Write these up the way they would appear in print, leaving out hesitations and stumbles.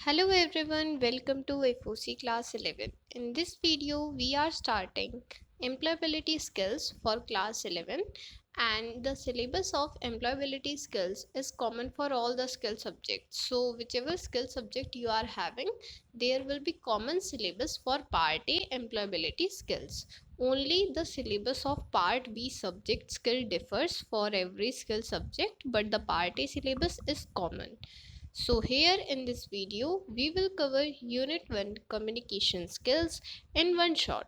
Hello everyone, welcome to FOC Class 11. In this video, we are starting employability skills for class 11, and the syllabus of employability skills is common for all the skill subjects. So whichever skill subject you are having, there will be common syllabus for part A employability skills. Only the syllabus of part B subject skill differs for every skill subject, but the part A syllabus is common. So here in this video, we will cover Unit 1 communication skills in one shot.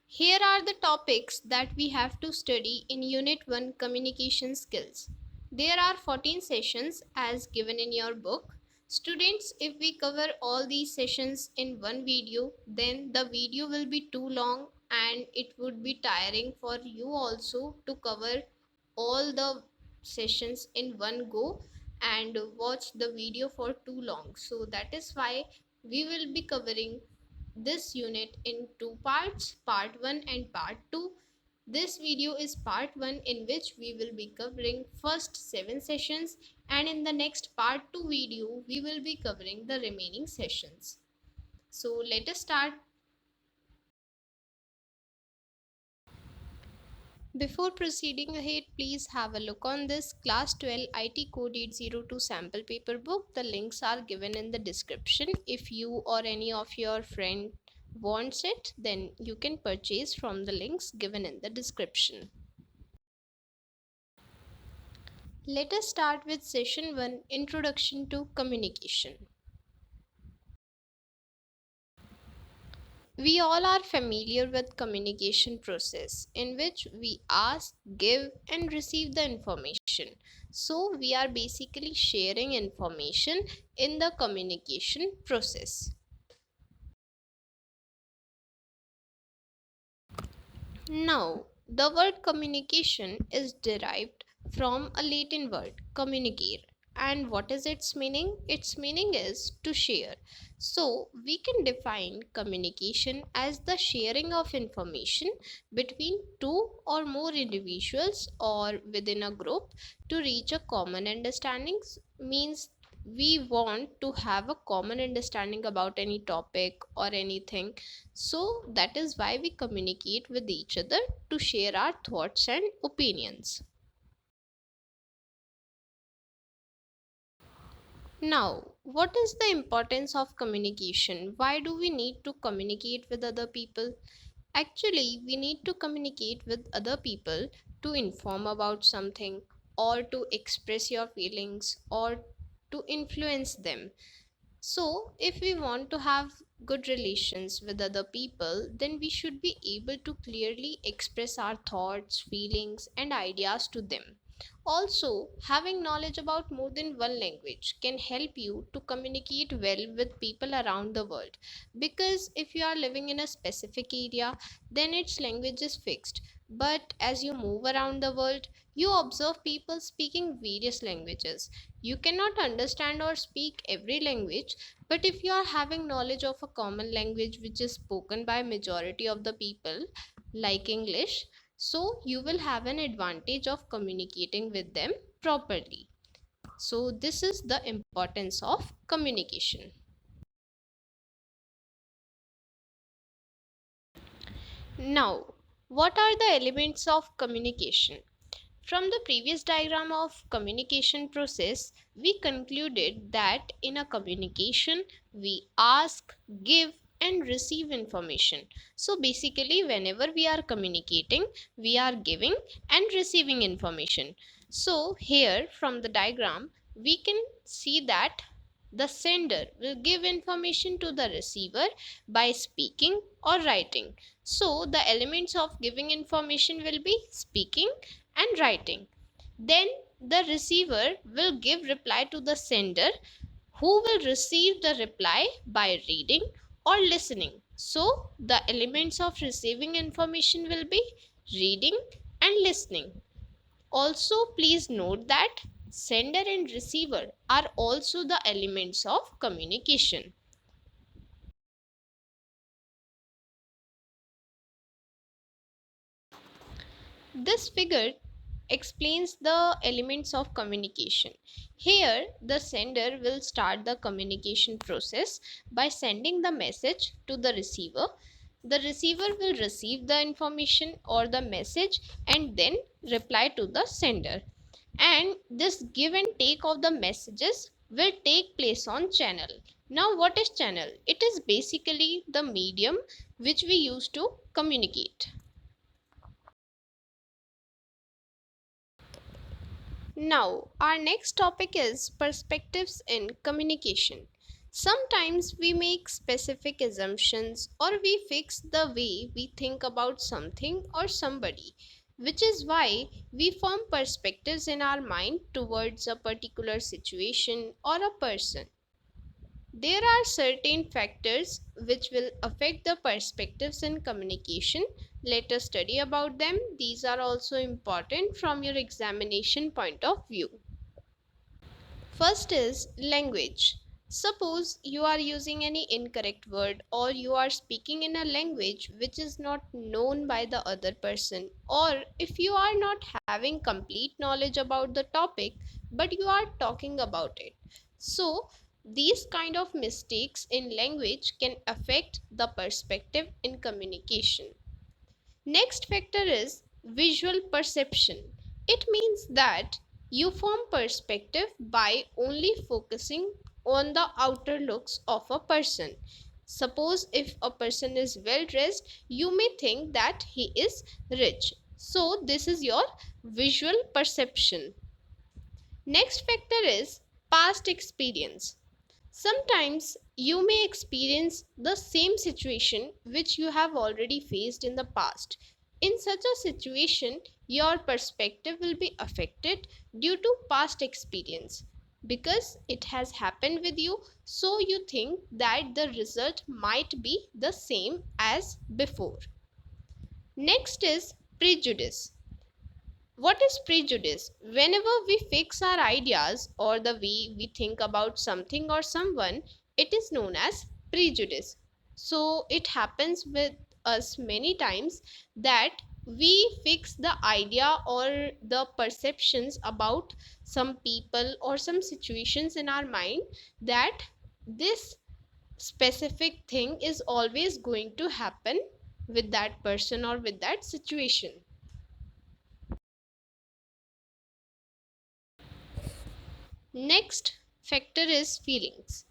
Here are the topics that we have to study in Unit 1 communication skills. There are 14 sessions as given in your book. Students, if we cover all these sessions in one video, then the video will be too long and it would be tiring for you also to cover all the sessions in one go and watch the video for too long. So that is why we will be covering this unit in two parts, part 1 and part 2. This video is part 1, in which we will be covering first 7 sessions, and in the next part 2 video we will be covering the remaining sessions. So let us start. Before proceeding ahead, please have a look on this Class 12 IT Code 802 sample paper book. The links are given in the description. If you or any of your friend wants it, then you can purchase from the links given in the description. Let us start with Session 1, Introduction to Communication. We all are familiar with communication process in which we ask, give and receive the information. So we are basically sharing information in the communication process. Now, the word communication is derived from a Latin word, communicare. And what is its meaning? Its meaning is to share. So, we can define communication as the sharing of information between two or more individuals or within a group to reach a common understanding. Means we want to have a common understanding about any topic or anything, so that is why we communicate with each other to share our thoughts and opinions. Now, what is the importance of communication? Why do we need to communicate with other people? Actually, we need to communicate with other people to inform about something, or to express your feelings, or to influence them. So, if we want to have good relations with other people, then we should be able to clearly express our thoughts, feelings, and ideas to them. Also, having knowledge about more than one language can help you to communicate well with people around the world. Because if you are living in a specific area, then its language is fixed. But as you move around the world, you observe people speaking various languages. You cannot understand or speak every language, but if you are having knowledge of a common language which is spoken by majority of the people, like English, so you will have an advantage of communicating with them properly. So this is the importance of communication. Now, what are the elements of communication? From the previous diagram of communication process, we concluded that in a communication, we ask, give and receive information. So basically, whenever we are communicating, we are giving and receiving information. So here from the diagram, we can see that the sender will give information to the receiver by speaking or writing. So the elements of giving information will be speaking and writing. Then the receiver will give reply to the sender, who will receive the reply by reading or listening. So the elements of receiving information will be reading and listening. Also, please note that sender and receiver are also the elements of communication. This figure explains the elements of communication. Here, the sender will start the communication process by sending the message to the receiver. The receiver will receive the information or the message and then reply to the sender. And this give and take of the messages will take place on channel. Now, what is channel? It is basically the medium which we use to communicate. Now, our next topic is perspectives in communication. Sometimes we make specific assumptions or we fix the way we think about something or somebody, which is why we form perspectives in our mind towards a particular situation or a person. There are certain factors which will affect the perspectives in communication. Let us study about them. These are also important from your examination point of view. First is language. Suppose you are using any incorrect word or you are speaking in a language which is not known by the other person, or if you are not having complete knowledge about the topic but you are talking about it. So, these kind of mistakes in language can affect the perspective in communication. Next factor is visual perception. It means that you form perspective by only focusing on the outer looks of a person. Suppose if a person is well dressed, you may think that he is rich. So, this is your visual perception. Next factor is past experience. Sometimes you may experience the same situation which you have already faced in the past. In such a situation, your perspective will be affected due to past experience. Because it has happened with you, so you think that the result might be the same as before. Next is prejudice. What is prejudice? Whenever we fix our ideas or the way we think about something or someone, it is known as prejudice. So it happens with us many times that we fix the idea or the perceptions about some people or some situations in our mind that this specific thing is always going to happen with that person or with that situation. Next factor is feelings.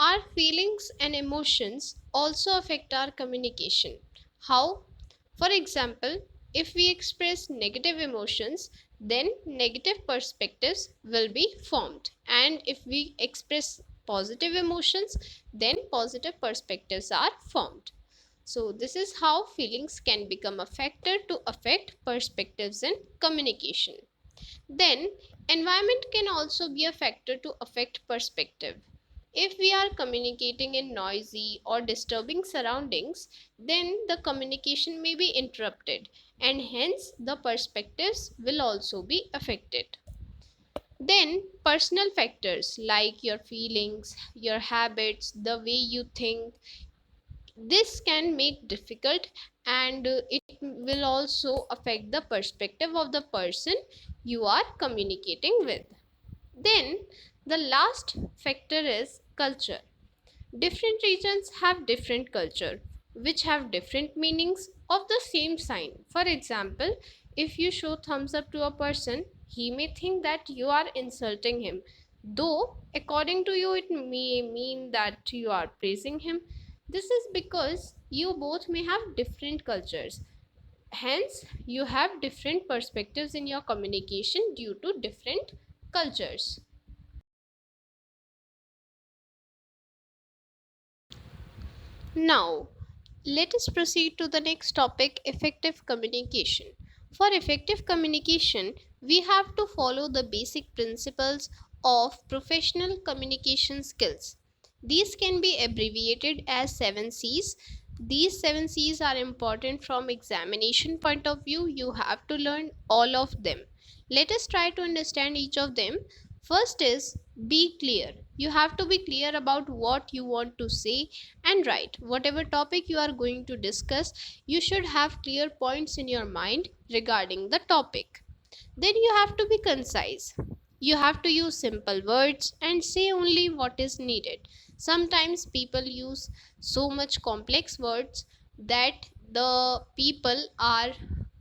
Our feelings and emotions also affect our communication. How? For example, if we express negative emotions, then negative perspectives will be formed. And if we express positive emotions, then positive perspectives are formed. So, this is how feelings can become a factor to affect perspectives in communication. Then, environment can also be a factor to affect perspective. If we are communicating in noisy or disturbing surroundings, then the communication may be interrupted and hence the perspectives will also be affected. Then, personal factors like your feelings, your habits, the way you think, this can make difficult and it will also affect the perspective of the person you are communicating with. Then the last factor is culture. Different regions have different culture which have different meanings of the same sign. For example, if you show thumbs up to a person, he may think that you are insulting him, though according to you it may mean that you are praising him. This is because you both may have different cultures. Hence, you have different perspectives in your communication due to different cultures. Now, let us proceed to the next topic, effective communication. For effective communication, we have to follow the basic principles of professional communication skills. These can be abbreviated as 7 C's. These 7 C's are important from examination point of view. You have to learn all of them. Let us try to understand each of them. First is be clear. You have to be clear about what you want to say and write. Whatever topic you are going to discuss, you should have clear points in your mind regarding the topic. Then you have to be concise. You have to use simple words and say only what is needed. Sometimes people use so much complex words that the people are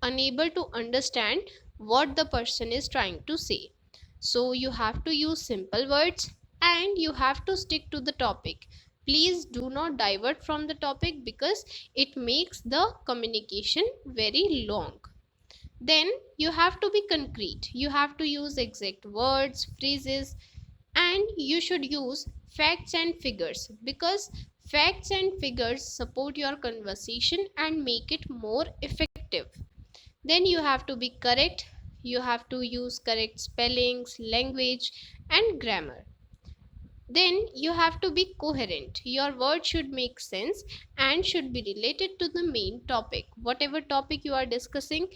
unable to understand what the person is trying to say. So you have to use simple words and you have to stick to the topic. Please do not divert from the topic because it makes the communication very long. Then you have to be concrete. You have to use exact words, phrases, and you should use facts and figures because facts and figures support your conversation and make it more effective. Then you have to be correct. You have to use correct spellings, language, and grammar. Then you have to be coherent. Your words should make sense and should be related to the main topic. Whatever topic you are discussing,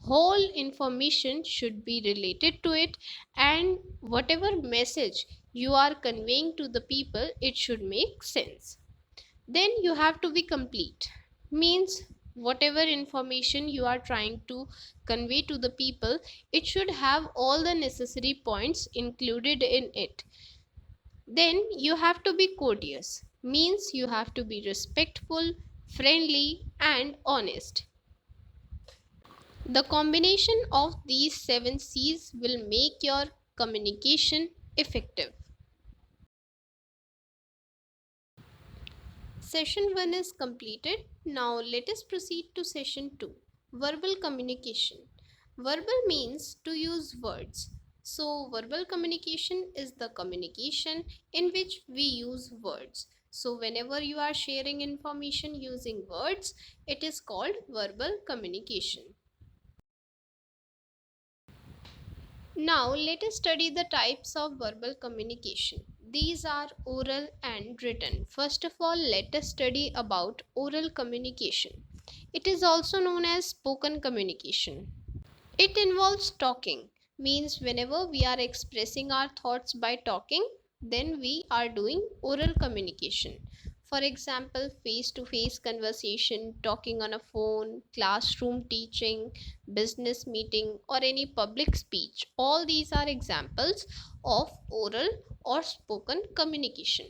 whole information should be related to it, and whatever message you are conveying to the people, it should make sense. Then you have to be complete. Means whatever information you are trying to convey to the people, it should have all the necessary points included in it. Then you have to be courteous, means you have to be respectful, friendly, and honest. The combination of these 7 C's will make your communication effective. Session 1 is completed. Now let us proceed to session 2. Verbal communication. Verbal means to use words. So verbal communication is the communication in which we use words. So whenever you are sharing information using words, it is called verbal communication. Now let us study the types of verbal communication. These are oral and written. First of all, let us study about oral communication. It is also known as spoken communication. It involves talking, means whenever we are expressing our thoughts by talking, then we are doing oral communication. For example, face to face conversation, talking on a phone, classroom teaching, business meeting, or any public speech. All these are examples of oral or spoken communication.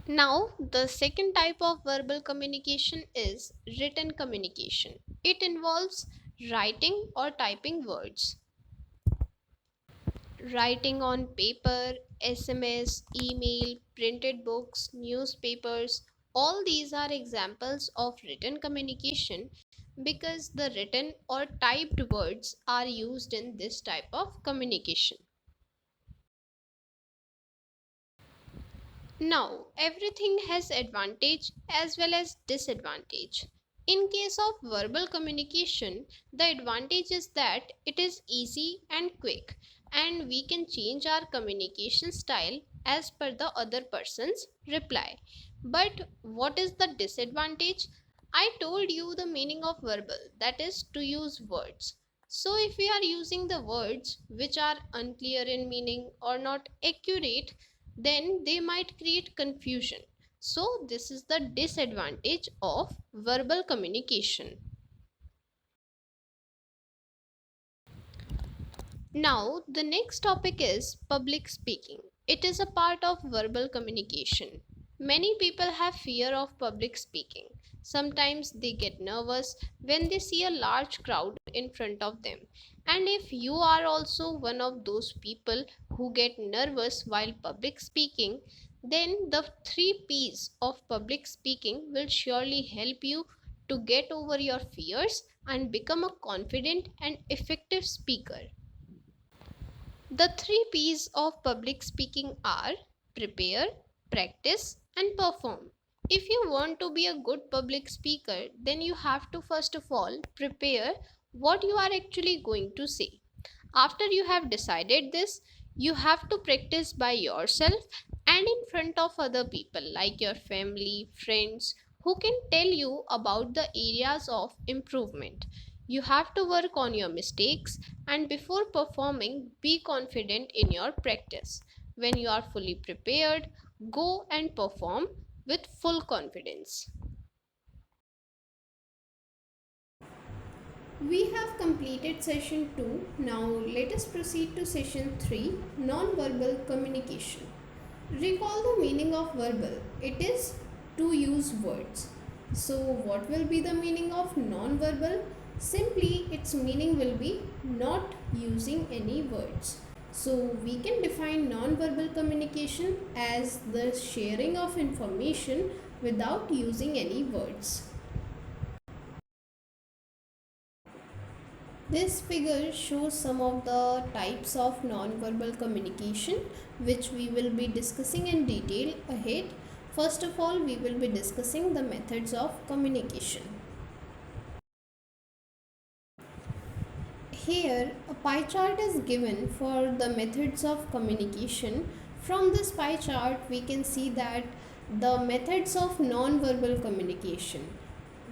Now, the second type of verbal communication is written communication. It involves writing or typing words. Writing on paper, SMS, email, printed books, newspapers, all these are examples of written communication because the written or typed words are used in this type of communication. Now, everything has advantage as well as disadvantage. In case of verbal communication, the advantage is that it is easy and quick, and we can change our communication style as per the other person's reply. But what is the disadvantage? I told you the meaning of verbal, that is to use words. So if we are using the words which are unclear in meaning or not accurate, then they might create confusion. So, this is the disadvantage of verbal communication. Now, the next topic is public speaking. It is a part of verbal communication. Many people have fear of public speaking. Sometimes they get nervous when they see a large crowd in front of them. And if you are also one of those people who get nervous while public speaking, then the 3 P's of public speaking will surely help you to get over your fears and become a confident and effective speaker. The 3 P's of public speaking are prepare, practice, and perform. If you want to be a good public speaker, then you have to first of all prepare what you are actually going to say. After you have decided this, you have to practice by yourself and in front of other people like your family, friends who can tell you about the areas of improvement. You have to work on your mistakes and before performing, be confident in your practice. When you are fully prepared, go and perform with full confidence. We have completed session 2. Now let us proceed to session 3, non-verbal communication. Recall the meaning of verbal. It is to use words. So what will be the meaning of non-verbal? Simply its meaning will be not using any words. So we can define non-verbal communication as the sharing of information without using any words. This figure shows some of the types of non-verbal communication which we will be discussing in detail ahead. First of all, we will be discussing the methods of communication. Here, a pie chart is given for the methods of communication. From this pie chart, we can see that the methods of non-verbal communication,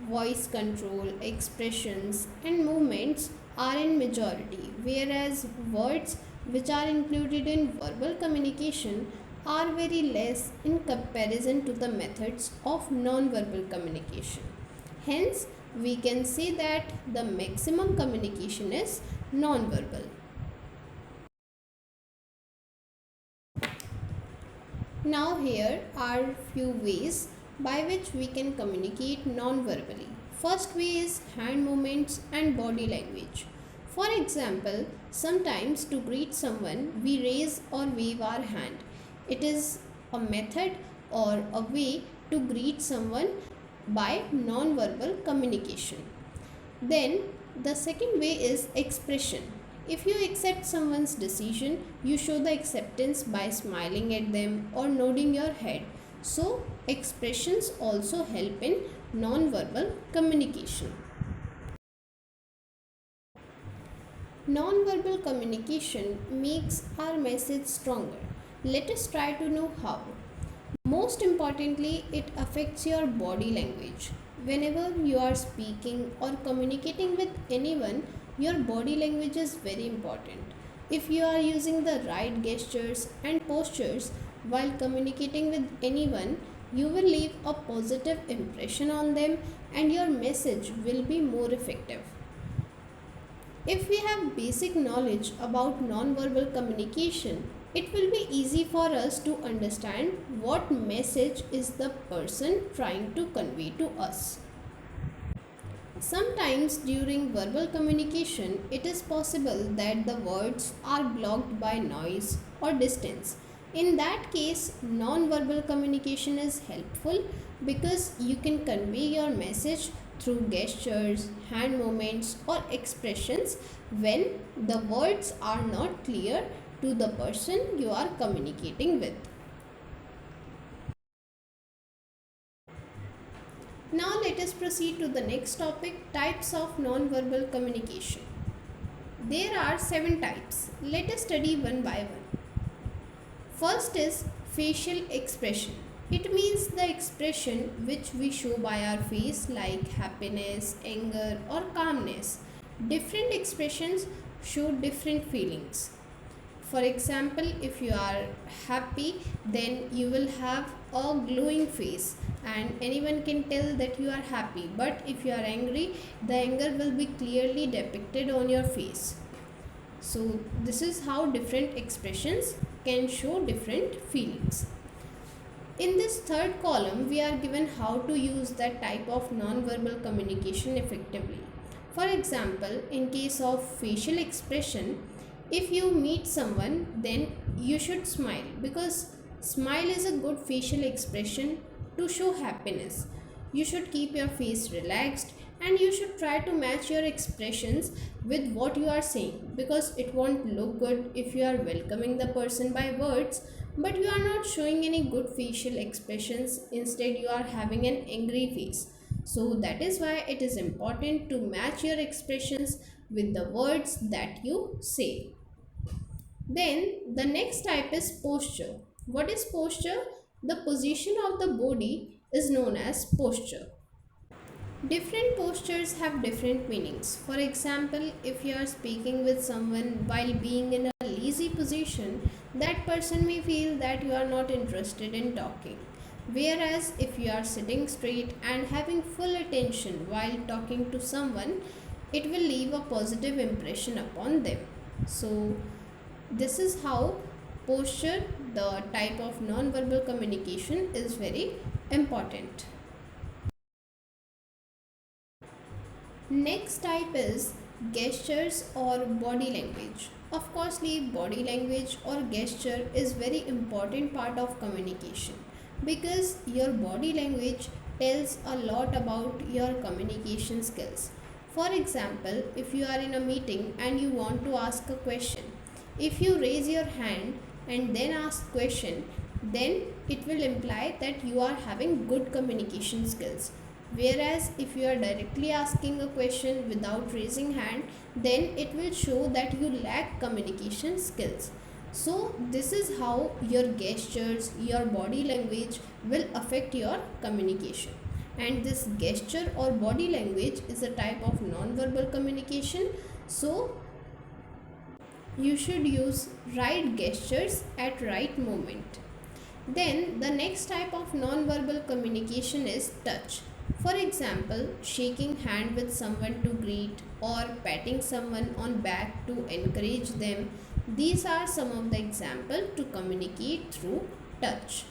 voice control, expressions and movements are in majority, whereas words which are included in verbal communication are very less in comparison to the methods of non-verbal communication. Hence, we can say that the maximum communication is non-verbal. Now here are few ways by which we can communicate non-verbally. First way is hand movements and body language. For example, sometimes to greet someone we raise or wave our hand. It is a method or a way to greet someone by non-verbal communication. Then the second way is expression. If you accept someone's decision, you show the acceptance by smiling at them or nodding your head. So, expressions also help in non-verbal communication. Non-verbal communication makes our message stronger. Let us try to know how. Most importantly, it affects your body language. Whenever you are speaking or communicating with anyone, your body language is very important. If you are using the right gestures and postures while communicating with anyone, you will leave a positive impression on them and your message will be more effective. If we have basic knowledge about non-verbal communication, it will be easy for us to understand what message is the person trying to convey to us. Sometimes during verbal communication, it is possible that the words are blocked by noise or distance. In that case, non-verbal communication is helpful because you can convey your message through gestures, hand movements or expressions when the words are not clear to the person you are communicating with. Now let us proceed to the next topic, types of non-verbal communication. There are 7 types. Let us study one by one. First is facial expression. It means the expression which we show by our face like happiness, anger or calmness. Different expressions show different feelings. For example, if you are happy, then you will have a glowing face and anyone can tell that you are happy. But if you are angry, the anger will be clearly depicted on your face. So this is how different expressions can show different feelings. In this third column, we are given how to use that type of non-verbal communication effectively. For example, in case of facial expression, if you meet someone, then you should smile because smile is a good facial expression to show happiness. You should keep your face relaxed and you should try to match your expressions with what you are saying because it won't look good if you are welcoming the person by words but you are not showing any good facial expressions. Instead, you are having an angry face. So that is why it is important to match your expressions with the words that you say. Then the next type is posture. What is posture? The position of the body is known as posture. Different postures have different meanings. For example, if you are speaking with someone while being in a lazy position, that person may feel that you are not interested in talking. Whereas, if you are sitting straight and having full attention while talking to someone, it will leave a positive impression upon them. So, this is how posture, the type of non-verbal communication, is very important. Next type is gestures or body language. Of course, body language or gesture is very important part of communication because your body language tells a lot about your communication skills. For example, if you are in a meeting and you want to ask a question, if you raise your hand and then ask question, then it will imply that you are having good communication skills. Whereas if you are directly asking a question without raising hand, then it will show that you lack communication skills. So this is how your gestures, your body language will affect your communication. And this gesture or body language is a type of non-verbal communication. So you should use right gestures at right moment. Then the next type of non-verbal communication is touch. For example, shaking hand with someone to greet or patting someone on back to encourage them. These are some of the examples to communicate through touch.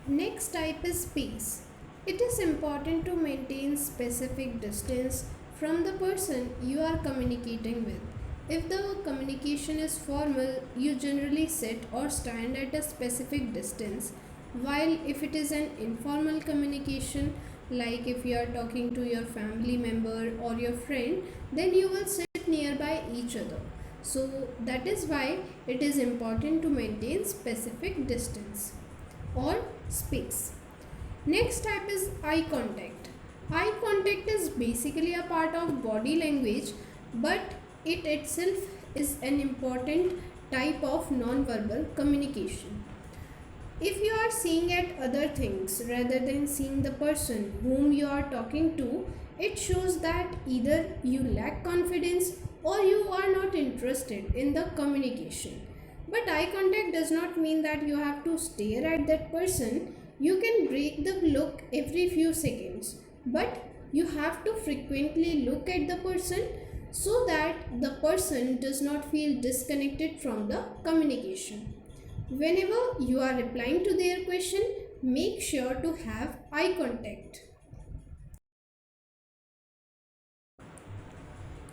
Next type is space. It is important to maintain specific distance from the person you are communicating with. If the communication is formal, you generally sit or stand at a specific distance, while if it is an informal communication, like if you are talking to your family member or your friend, then you will sit nearby each other. So that is why it is important to maintain specific distance or space. Next type is eye contact. Eye contact is basically a part of body language, but it itself is an important type of non-verbal communication. If you are seeing at other things rather than seeing the person whom you are talking to, it shows that either you lack confidence or you are not interested in the communication. But eye contact does not mean that you have to stare at that person. You can break the look every few seconds, but you have to frequently look at the person so that the person does not feel disconnected from the communication. Whenever you are replying to their question, make sure to have eye contact.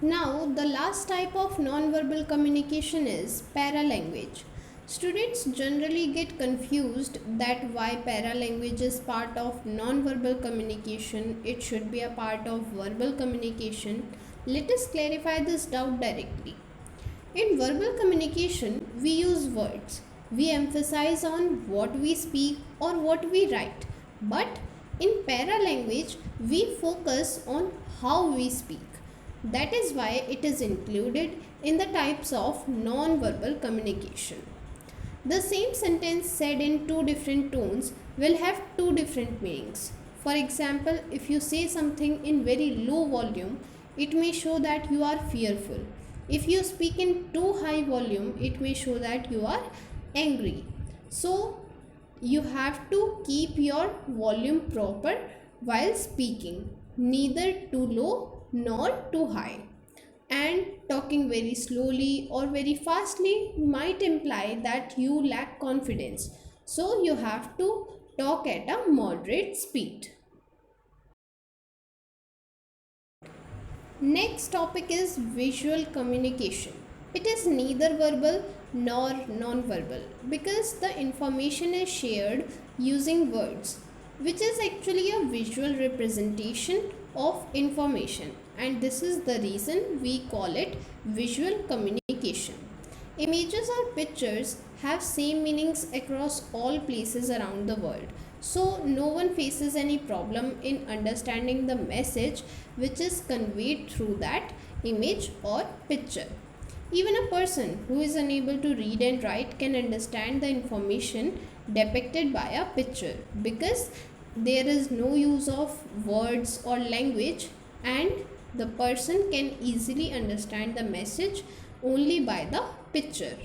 Now, the last type of non-verbal communication is paralanguage. Students generally get confused that why paralanguage is part of non-verbal communication, it should be a part of verbal communication. Let us clarify this doubt directly. In verbal communication, we use words. We emphasize on what we speak or what we write. But in paralanguage, we focus on how we speak. That is why it is included in the types of non-verbal communication. The same sentence said in two different tones will have two different meanings. For example, if you say something in very low volume, it may show that you are fearful. If you speak in too high volume, it may show that you are angry. So, you have to keep your volume proper while speaking, neither too low nor too high. And talking very slowly or very fastly might imply that you lack confidence. So you have to talk at a moderate speed. Next topic is visual communication. It is neither verbal nor non-verbal because the information is shared using words, which is actually a visual representation of information, and this is the reason we call it visual communication. Images or pictures have same meanings across all places around the world. So no one faces any problem in understanding the message which is conveyed through that image or picture. Even a person who is unable to read and write can understand the information depicted by a picture because there is no use of words or language, and the person can easily understand the message only by the picture.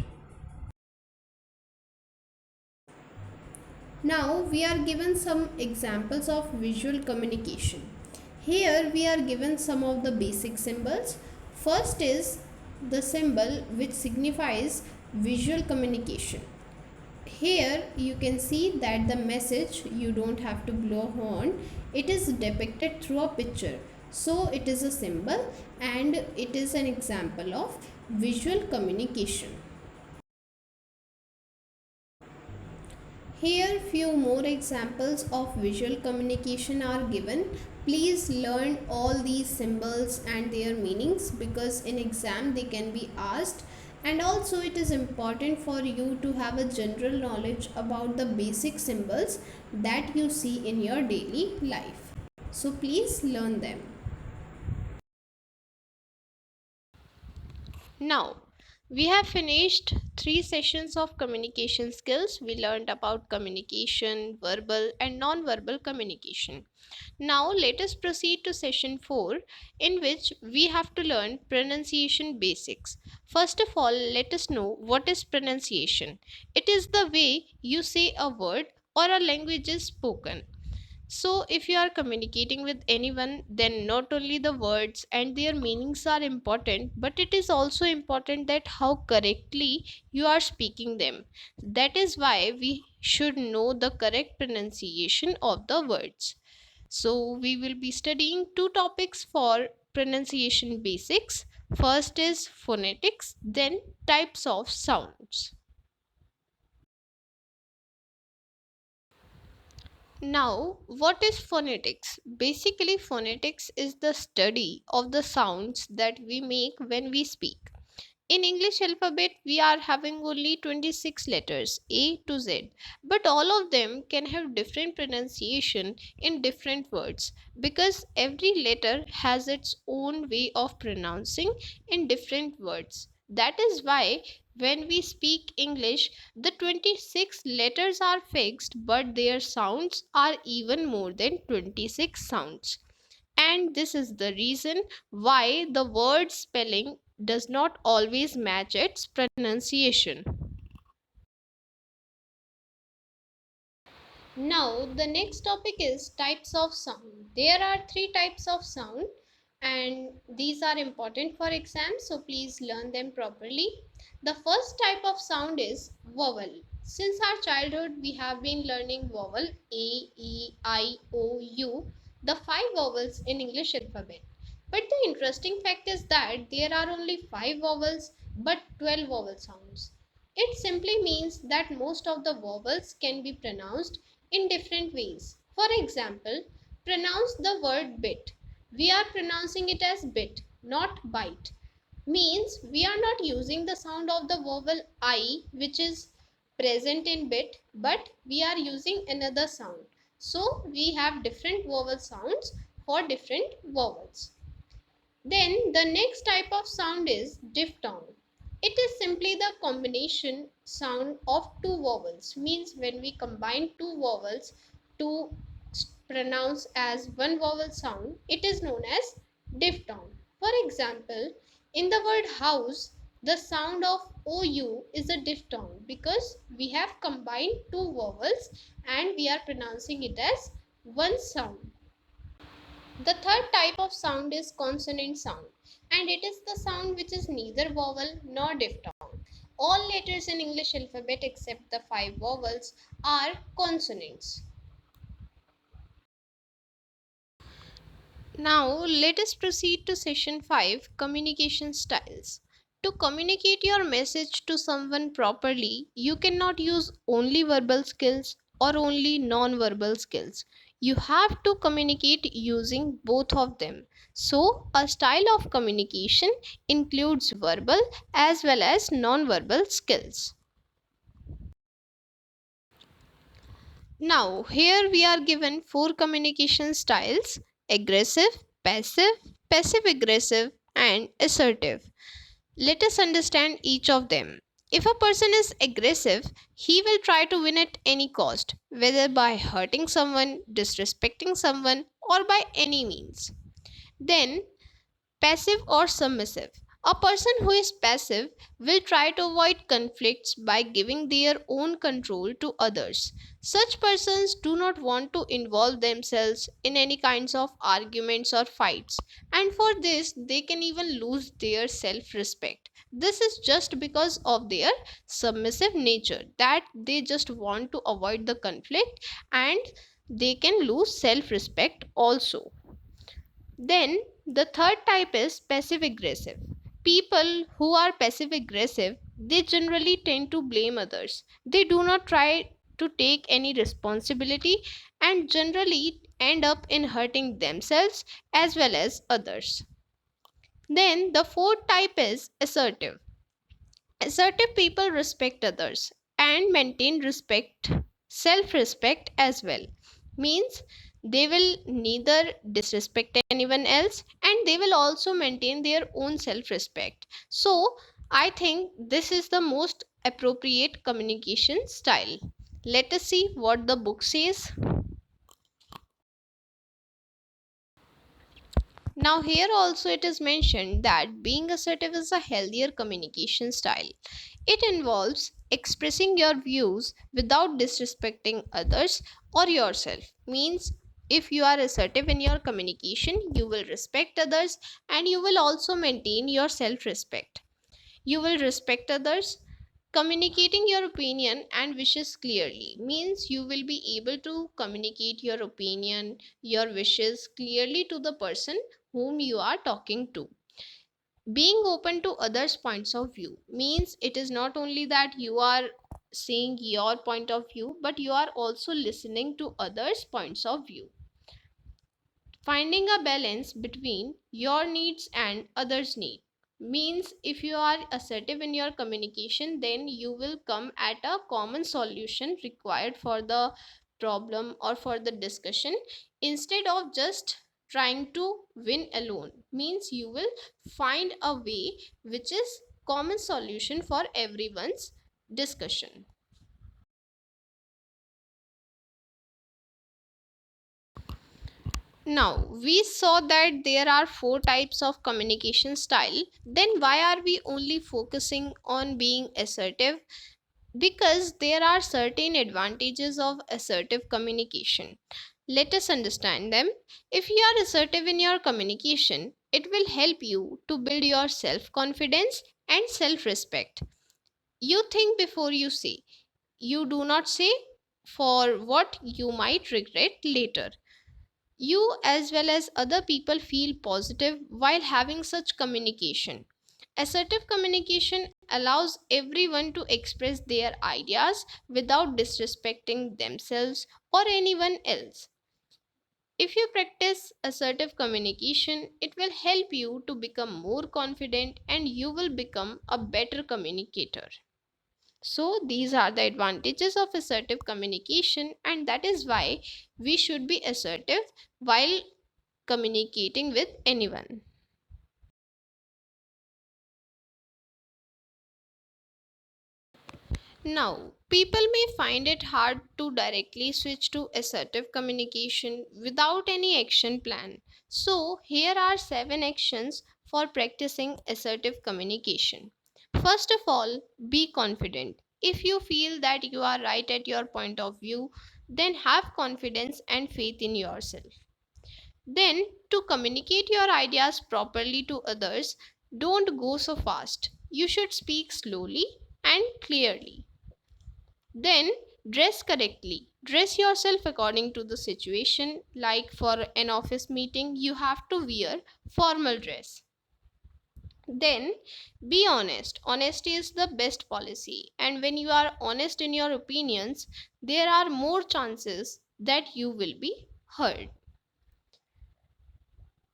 Now we are given some examples of visual communication. Here we are given some of the basic symbols. First is the symbol which signifies visual communication. Here you can see that the message, you don't have to blow a horn, it is depicted through a picture. So it is a symbol and it is an example of visual communication. Here few more examples of visual communication are given. Please learn all these symbols and their meanings because in exam they can be asked, and also it is important for you to have a general knowledge about the basic symbols that you see in your daily life. So please learn them. Now, we have finished 3 sessions of communication skills. We learned about communication, verbal and non-verbal communication. Now, let us proceed to session 4, in which we have to learn pronunciation basics. First of all, let us know what is pronunciation. It is the way you say a word or a language is spoken. So, if you are communicating with anyone, then not only the words and their meanings are important, but it is also important that how correctly you are speaking them. That is why we should know the correct pronunciation of the words. So, we will be studying 2 topics for pronunciation basics. First is phonetics, then types of sounds. Now, what is phonetics? Basically, phonetics is the study of the sounds that we make when we speak. In English alphabet, we are having only 26 letters A to Z, but all of them can have different pronunciation in different words because every letter has its own way of pronouncing in different words. That is why when we speak English, the 26 letters are fixed, but their sounds are even more than 26 sounds. And this is the reason why the word spelling does not always match its pronunciation. Now, the next topic is types of sound. There are 3 types of sound, and these are important for exams, so please learn them properly. The first type of sound is vowel. Since our childhood, we have been learning vowel A, E, I, O, U, the 5 vowels in English alphabet. But the interesting fact is that there are only 5 vowels but 12 vowel sounds. It simply means that most of the vowels can be pronounced in different ways. For example, pronounce the word bit. We are pronouncing it as bit, not bite. Means we are not using the sound of the vowel I, which is present in bit, but we are using another sound. So we have different vowel sounds for different vowels. Then the next type of sound is diphthong. It is simply the combination sound of 2 vowels. Means when we combine 2 vowels to pronounce as one vowel sound, it is known as diphthong. For example, in the word house, the sound of OU is a diphthong because we have combined 2 vowels and we are pronouncing it as one sound. The third type of sound is consonant sound, and it is the sound which is neither vowel nor diphthong. All letters in English alphabet except the 5 vowels are consonants. Now, let us proceed to session 5, communication styles. To communicate your message to someone properly, you cannot use only verbal skills or only non-verbal skills. You have to communicate using both of them. So, a style of communication includes verbal as well as non-verbal skills. Now, here we are given 4 communication styles: aggressive, passive aggressive, and assertive. Let us understand each of them. If a person is aggressive, he will try to win at any cost, whether by hurting someone, disrespecting someone, or by any means. Then, passive or submissive. A person who is passive will try to avoid conflicts by giving their own control to others. Such persons do not want to involve themselves in any kinds of arguments or fights, and for this, they can even lose their self respect. This is just because of their submissive nature, that they just want to avoid the conflict, and they can lose self respect also. Then the third type is passive aggressive. People who are passive aggressive, they generally tend to blame others. They do not try to take any responsibility and generally end up in hurting themselves as well as others. Then the fourth type is assertive. Assertive people respect others and maintain respect, self respect as well. Means they will neither disrespect anyone else and they will also maintain their own self respect. So, I think this is the most appropriate communication style. Let us see what the book says. Now, here also it is mentioned that being assertive is a healthier communication style. It involves expressing your views without disrespecting others or yourself. Means if you are assertive in your communication, you will respect others and you will also maintain your self respect. You will respect others. Communicating your opinion and wishes clearly means you will be able to communicate your opinion, your wishes clearly to the person whom you are talking to. Being open to others' points of view means it is not only that you are saying your point of view, but you are also listening to others' points of view. Finding a balance between your needs and others' needs means if you are assertive in your communication, then you will come at a common solution required for the problem or for the discussion instead of just trying to win alone. Means you will find a way which is common solution for everyone's discussion. Now, we saw that there are four types of communication style. Then, why are we only focusing on being assertive? Because there are certain advantages of assertive communication. Let us understand them. If you are assertive in your communication, it will help you to build your self confidence and self respect. You think before you say, you do not say for what you might regret later. You, as well as other people, feel positive while having such communication. Assertive communication allows everyone to express their ideas without disrespecting themselves or anyone else. If you practice assertive communication, it will help you to become more confident and you will become a better communicator. So, these are the advantages of assertive communication, and that is why we should be assertive while communicating with anyone. Now, people may find it hard to directly switch to assertive communication without any action plan. So, here are 7 actions for practicing assertive communication. First of all, be confident. If you feel that you are right at your point of view, then have confidence and faith in yourself. Then, to communicate your ideas properly to others, don't go so fast. You should speak slowly and clearly. Then, dress correctly. Dress yourself according to the situation. Like for an office meeting, you have to wear formal dress. Then, be honest. Honesty is the best policy. And when you are honest in your opinions, there are more chances that you will be heard.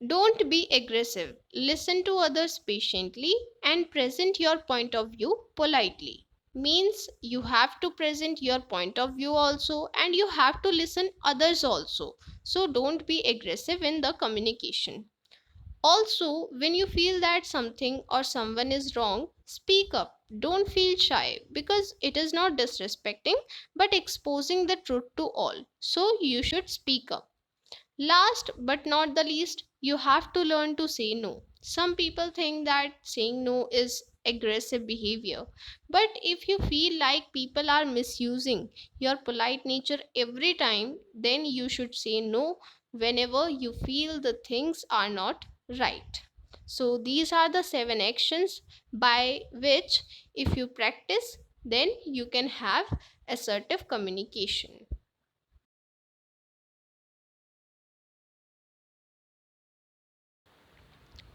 Don't be aggressive. Listen to others patiently and present your point of view politely. Means you have to present your point of view also and you have to listen others also. So don't be aggressive in the communication. Also, when you feel that something or someone is wrong, speak up. Don't feel shy because it is not disrespecting but exposing the truth to all. So you should speak up. Last but not the least, you have to learn to say no. Some people think that saying no is aggressive behavior. But if you feel like people are misusing your polite nature every time, then you should say no whenever you feel the things are not right. So, these are the 7 actions by which, if you practice, then you can have assertive communication.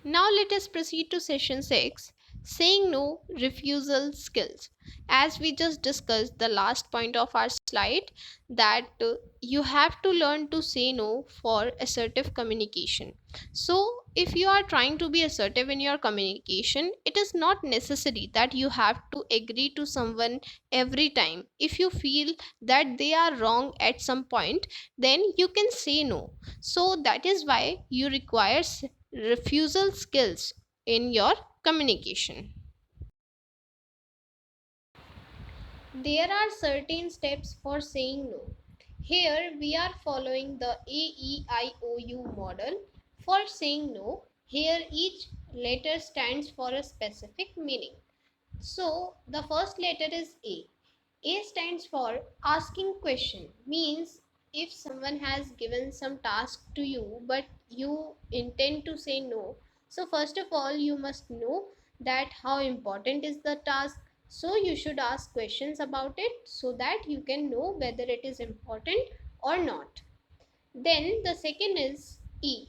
Now let us proceed to session 6, saying no refusal skills. As we just discussed the last point of our slide, that you have to learn to say no for assertive communication. So if you are trying to be assertive in your communication, it is not necessary that you have to agree to someone every time. If you feel that they are wrong at some point, then you can say no. So that is why you require refusal skills in your communication. There are certain steps for saying no. Here we are following the AEIOU model for saying no. Here each letter stands for a specific meaning. So the first letter is A. A stands for asking question, means if someone has given some task to you but you intend to say no, so first of all you must know that how important is the task, so you should ask questions about it so that you can know whether it is important or not. Then the second is E.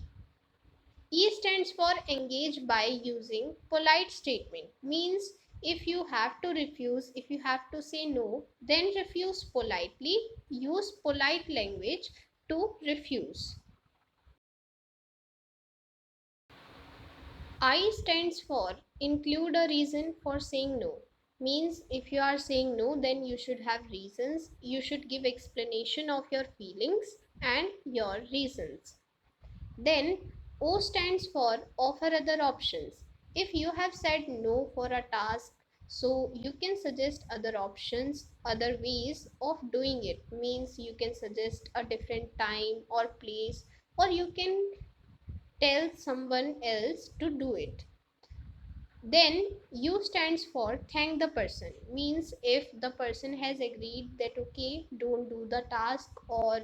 E stands for engage by using polite statement, means if you have to refuse, if you have to say no, then refuse politely, use polite language to refuse. I stands for include a reason for saying no, means if you are saying no, then you should have reasons, you should give explanation of your feelings and your reasons. Then O stands for offer other options. If you have said no for a task, so you can suggest other options, other ways of doing it. Means you can suggest a different time or place, or you can tell someone else to do it. Then U stands for thank the person, means if the person has agreed that okay, don't do the task, or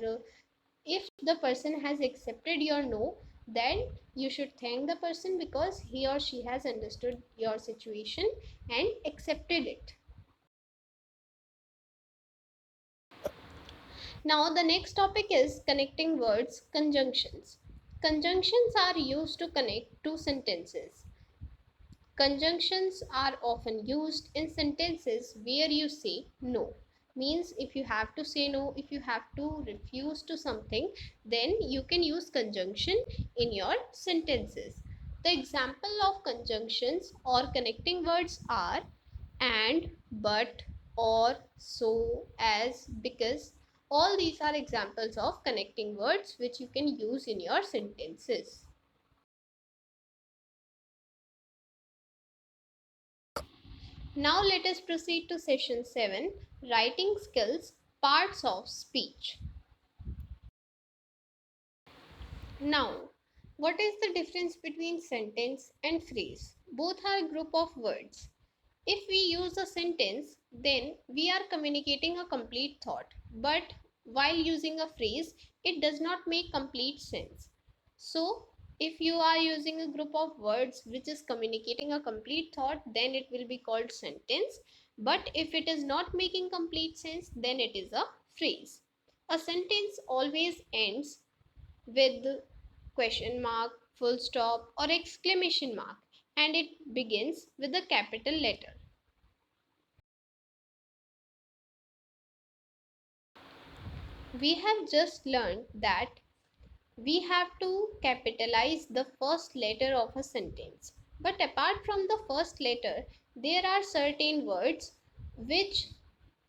if the person has accepted your no, then you should thank the person because he or she has understood your situation and accepted it. Now the next topic is connecting words, conjunctions. Conjunctions are used to connect two sentences. Conjunctions are often used in sentences where you say no. Means if you have to say no, if you have to refuse to something, then you can use conjunction in your sentences. The example of conjunctions or connecting words are and, but, or, so, as, because. All these are examples of connecting words which you can use in your sentences. Now let us proceed to session 7, writing skills, parts of speech. Now, what is the difference between sentence and phrase? Both are a group of words. If we use a sentence, then we are communicating a complete thought. But while using a phrase, it does not make complete sense. So, if you are using a group of words which is communicating a complete thought, then it will be called sentence. But if it is not making complete sense, then it is a phrase. A sentence always ends with question mark, full stop, or exclamation mark, and it begins with a capital letter. We have just learned that we have to capitalize the first letter of a sentence. But apart from the first letter, there are certain words which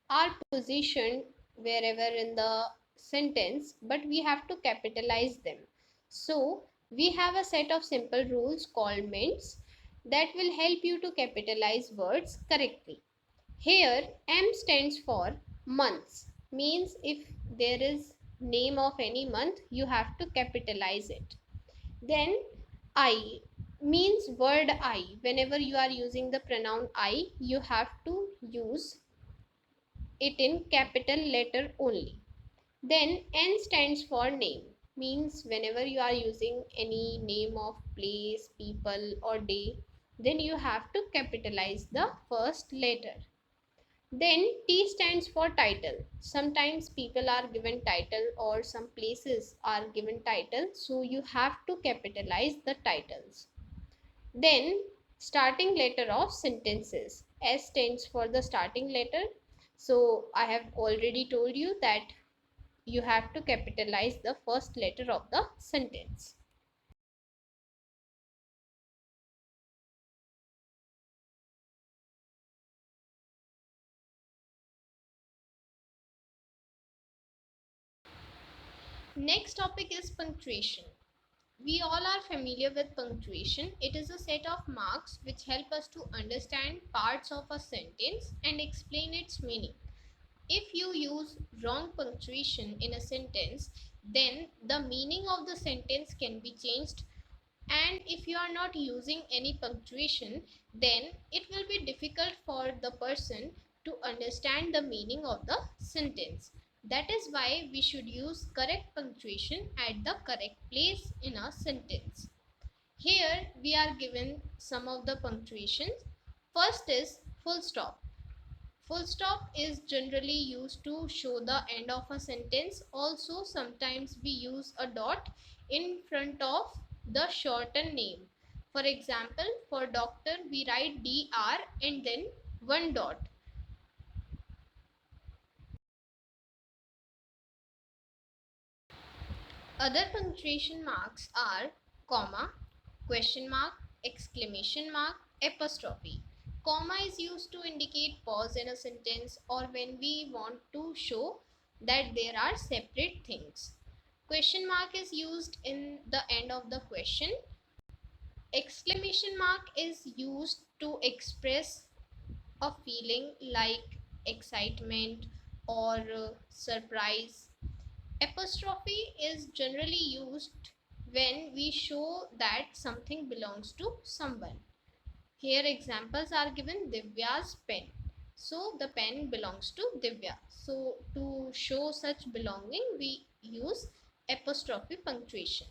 are positioned wherever in the sentence, but we have to capitalize them. So, we have a set of simple rules called mints that will help you to capitalize words correctly. Here M stands for months, means if there is name of any month you have to capitalize it. Then I, means word I. Whenever you are using the pronoun I, you have to use it in capital letter only. Then N stands for name, means whenever you are using any name of place, people or day, then you have to capitalize the first letter. Then T stands for title. Sometimes people are given title or some places are given title, so you have to capitalize the titles. Then starting letter of sentences. S stands for the starting letter. So I have already told you that you have to capitalize the first letter of the sentence. Next topic is punctuation. We all are familiar with punctuation. It is a set of marks which help us to understand parts of a sentence and explain its meaning. If you use wrong punctuation in a sentence, then the meaning of the sentence can be changed, and if you are not using any punctuation, then it will be difficult for the person to understand the meaning of the sentence. That is why we should use correct punctuation at the correct place in a sentence. Here we are given some of the punctuations. First is full stop. Full stop is generally used to show the end of a sentence. Also, sometimes we use a dot in front of the shortened name. For example, for doctor, we write DR and then one dot. Other punctuation marks are comma, question mark, exclamation mark, apostrophe. Comma is used to indicate pause in a sentence or when we want to show that there are separate things. Question mark is used in the end of the question. Exclamation mark is used to express a feeling like excitement or surprise. Apostrophe is generally used when we show that something belongs to someone. Here examples are given: Divya's pen. So the pen belongs to Divya. So to show such belonging, we use apostrophe punctuation.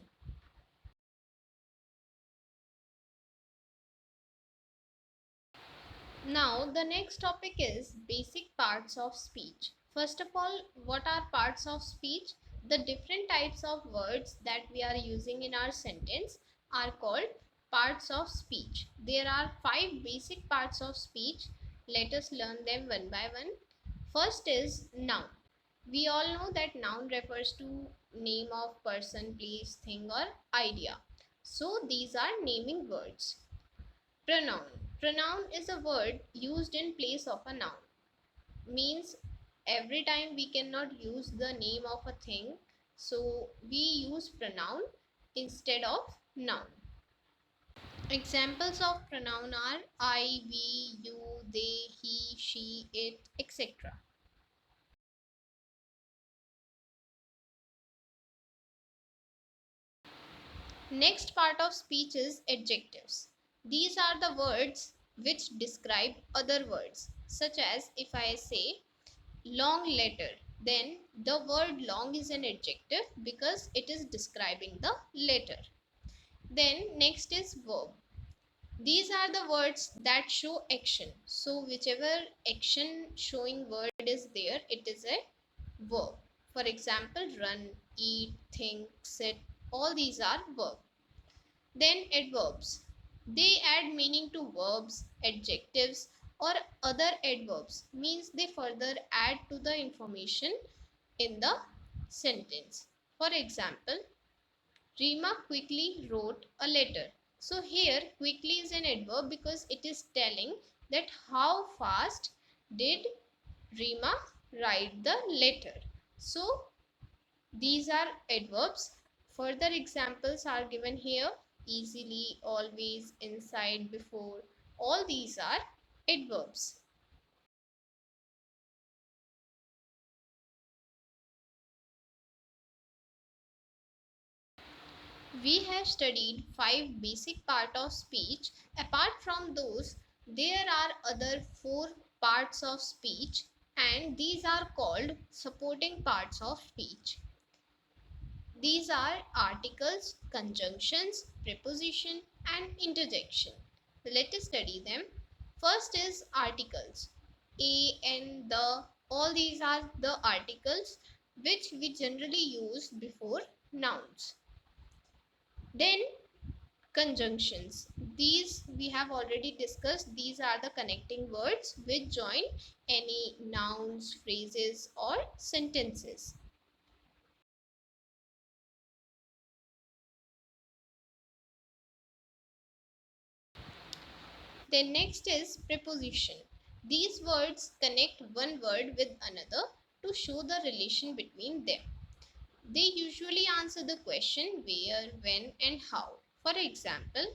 Now the next topic is basic parts of speech. First of all, what are parts of speech? The different types of words that we are using in our sentence are called parts of speech. There are 5 basic parts of speech. Let us learn them one by one. First is noun. We all know that noun refers to name of person, place, thing or idea. So these are naming words. Pronoun. Pronoun is a word used in place of a noun. Means every time we cannot use the name of a thing, so we use pronoun instead of noun. Examples of pronoun are I, we, you, they, he, she, it, etc. Next part of speech is adjectives. These are the words which describe other words, such as if I say long letter, then the word long is an adjective because it is describing the letter. Then next is verb. These are the words that show action. So whichever action showing word is there, it is a verb. For example, run, eat, think, sit, all these are verb. Then adverbs. They add meaning to verbs, adjectives or other adverbs, means they further add to the information in the sentence. For example, Rima quickly wrote a letter. So here quickly is an adverb because it is telling that how fast did Rima write the letter. So these are adverbs. Further examples are given here: easily, always, inside, before. All these are adverbs. We have studied 5 basic parts of speech. Apart from those, there are other 4 parts of speech, and these are called supporting parts of speech. These are articles, conjunctions, preposition, and interjection. Let us study them. First is articles. A and the, all these are the articles which we generally use before nouns. Then conjunctions. These we have already discussed. These are the connecting words which join any nouns, phrases, or sentences. Then next is preposition. These words connect one word with another to show the relation between them. They usually answer the question where, when, and how. For example,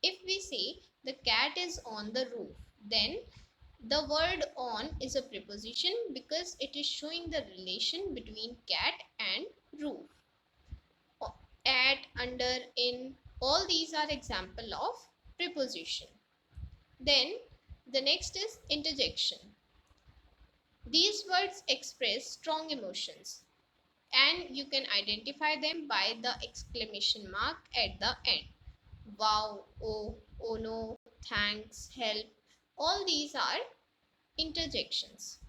if we say the cat is on the roof, then the word on is a preposition because it is showing the relation between cat and roof. At, under, in, all these are example of preposition. Then the next is interjection. These words express strong emotions and you can identify them by the exclamation mark at the end. Wow, oh no, thanks, help. All these are interjections.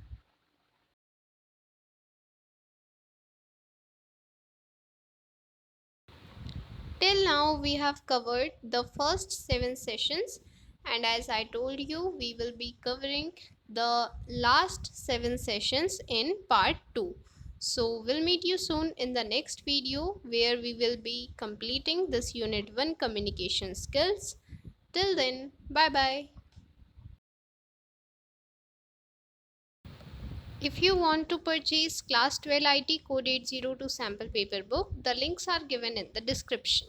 Till now, we have covered the first 7 sessions, and as I told you, we will be covering the last 7 sessions in part 2. So, we'll meet you soon in the next video where we will be completing this Unit 1 communication skills. Till then, bye bye. If you want to purchase Class 12 IT Code 802 sample paper book, the links are given in the description.